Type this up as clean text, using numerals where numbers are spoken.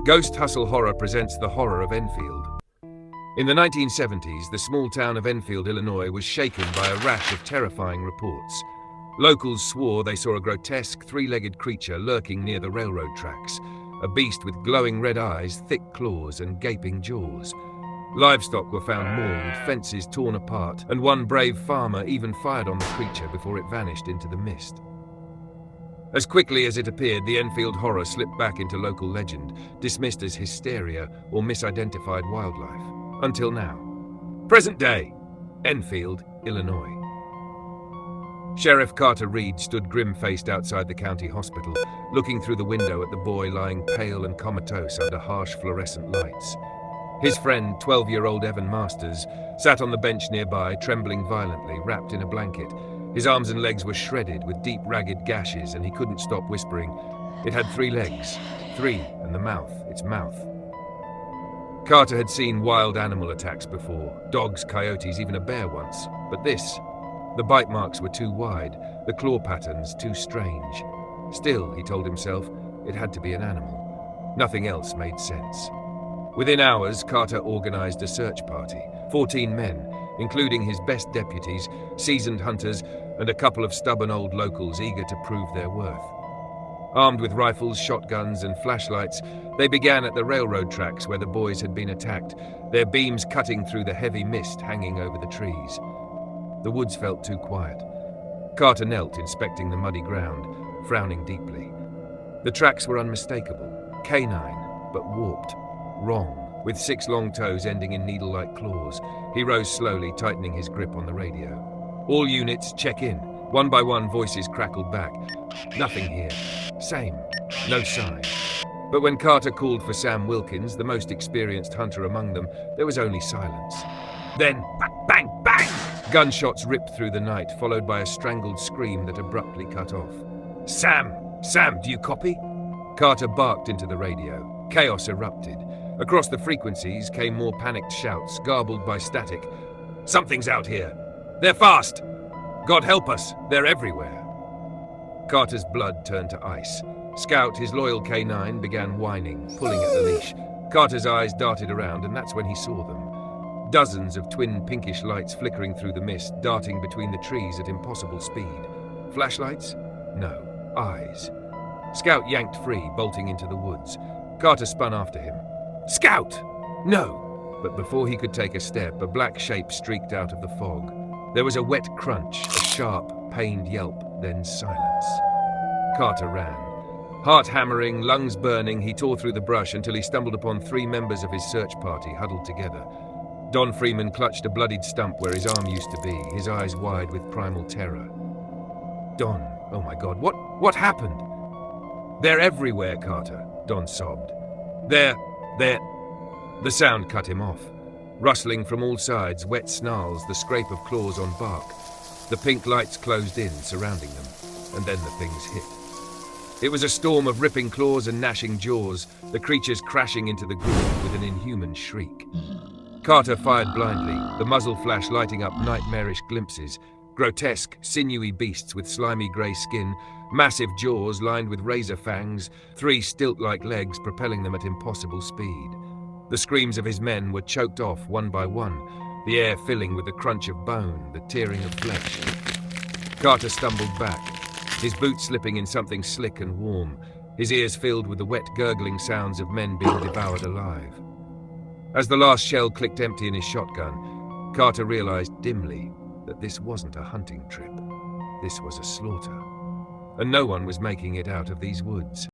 Ghost Hustle Horror presents the Horror of Enfield. In the 1970s, the small town of Enfield, Illinois was shaken by a rash of terrifying reports. Locals swore they saw a grotesque, three-legged creature lurking near the railroad tracks, a beast with glowing red eyes, thick claws, and gaping jaws. Livestock were found mauled, fences torn apart, and one brave farmer even fired on the creature before it vanished into the mist. As quickly as it appeared, the Enfield horror slipped back into local legend, dismissed as hysteria or misidentified wildlife. Until now. Present day, Enfield, Illinois. Sheriff Carter Reid stood grim-faced outside the county hospital, looking through the window at the boy lying pale and comatose under harsh fluorescent lights. His friend, 12-year-old Evan Masters, sat on the bench nearby, trembling violently, wrapped in a blanket. His arms and legs were shredded with deep, ragged gashes, and he couldn't stop whispering. It had 3 legs. 3, and the mouth, its mouth. Carter had seen wild animal attacks before, dogs, coyotes, even a bear once. But this, the bite marks were too wide, the claw patterns too strange. Still, he told himself, it had to be an animal. Nothing else made sense. Within hours, Carter organized a search party. 14 men, including his best deputies, seasoned hunters, and a couple of stubborn old locals eager to prove their worth. Armed with rifles, shotguns, and flashlights, they began at the railroad tracks where the boys had been attacked, their beams cutting through the heavy mist hanging over the trees. The woods felt too quiet. Carter knelt, inspecting the muddy ground, frowning deeply. The tracks were unmistakable, canine, but warped, wrong, with 6 long toes ending in needle-like claws. He rose slowly, tightening his grip on the radio. All units, check in. One by one, voices crackled back. Nothing here. Same. No sign. But when Carter called for Sam Wilkins, the most experienced hunter among them, there was only silence. Then, bang, bang, bang! Gunshots ripped through the night, followed by a strangled scream that abruptly cut off. Sam! Sam, do you copy? Carter barked into the radio. Chaos erupted. Across the frequencies came more panicked shouts, garbled by static. Something's out here. They're fast! God help us, they're everywhere. Carter's blood turned to ice. Scout, his loyal K9, began whining, pulling at the leash. Carter's eyes darted around, and that's when he saw them. Dozens of twin pinkish lights flickering through the mist, darting between the trees at impossible speed. Flashlights? No. Eyes. Scout yanked free, bolting into the woods. Carter spun after him. Scout! No! But before he could take a step, a black shape streaked out of the fog. There was a wet crunch, a sharp, pained yelp, then silence. Carter ran. Heart hammering, lungs burning, he tore through the brush until he stumbled upon 3 members of his search party huddled together. Don Freeman clutched a bloodied stump where his arm used to be, his eyes wide with primal terror. Don, oh my God, what happened? They're everywhere, Carter, Don sobbed. They're... The sound cut him off. Rustling from all sides, wet snarls, the scrape of claws on bark. The pink lights closed in, surrounding them, and then the things hit. It was a storm of ripping claws and gnashing jaws, the creatures crashing into the group with an inhuman shriek. Carter fired blindly, the muzzle flash lighting up nightmarish glimpses. Grotesque, sinewy beasts with slimy grey skin, massive jaws lined with razor fangs, 3 stilt-like legs propelling them at impossible speed. The screams of his men were choked off one by one, the air filling with the crunch of bone, the tearing of flesh. Carter stumbled back, his boots slipping in something slick and warm, his ears filled with the wet, gurgling sounds of men being devoured alive. As the last shell clicked empty in his shotgun, Carter realized dimly that this wasn't a hunting trip. This was a slaughter. And no one was making it out of these woods.